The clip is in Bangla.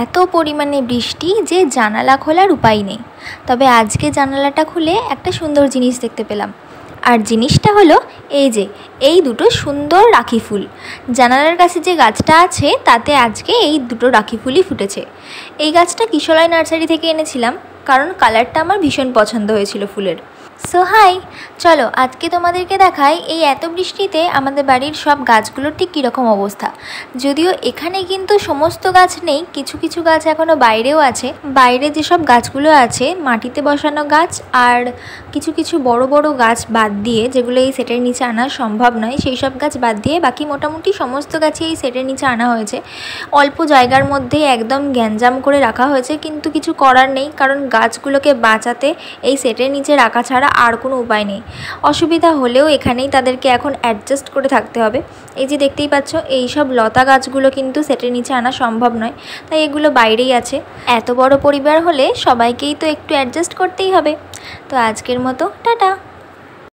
এত পরিমাণে বৃষ্টি যে জানালা খোলার উপায় নেই। তবে আজকে জানালাটা খুলে একটা সুন্দর জিনিস দেখতে পেলাম। আর জিনিসটা হলো এই দুটো সুন্দর রাখি ফুল। জানালার কাছে যে গাছটা আছে তাতে আজকে এই দুটো রাখি ফুলই ফুটেছে। এই গাছটা কিশলয় নার্সারি থেকে এনেছিলাম, কারণ কালারটা আমার ভীষণ পছন্দ হয়েছিল ফুলের। সো হাই, চলো আজকে তোমাদেরকে দেখাই এই এত বৃষ্টিতে আমাদের বাড়ির সব গাছগুলোর ঠিক কীরকম অবস্থা। যদিও এখানে কিন্তু সমস্ত গাছ নেই, কিছু কিছু গাছ এখনও বাইরেও আছে। বাইরে যেসব গাছগুলো আছে মাটিতে বসানো গাছ, আর কিছু কিছু বড় বড় গাছ বাদ দিয়ে, যেগুলো এই সেটের নিচে আনা সম্ভব নয়, সেই সব গাছ বাদ দিয়ে বাকি মোটামুটি সমস্ত গাছই এই সেটের নিচে আনা হয়েছে। অল্প জায়গার মধ্যে একদম গ্যাঞ্জাম করে রাখা হয়েছে, কিন্তু কিছু করার নেই, কারণ গাছগুলোকে বাঁচাতে এই সেটের নিচে রাখা ছাড়া আর কোনো উপায় নেই। অসুবিধা হলেও এখানেই তাদেরকে এখন অ্যাডজাস্ট করে থাকতে হবে। এই যে দেখতেই পাচ্ছ, এই সব লতা গাছগুলো কিন্তু সেটের নিচে আনা সম্ভব নয়, তাই এগুলো বাইরেই আছে। এত বড় পরিবার হলে সবাইকেই তো একটু অ্যাডজাস্ট করতেই হবে। তো আজকের মতো টাটা।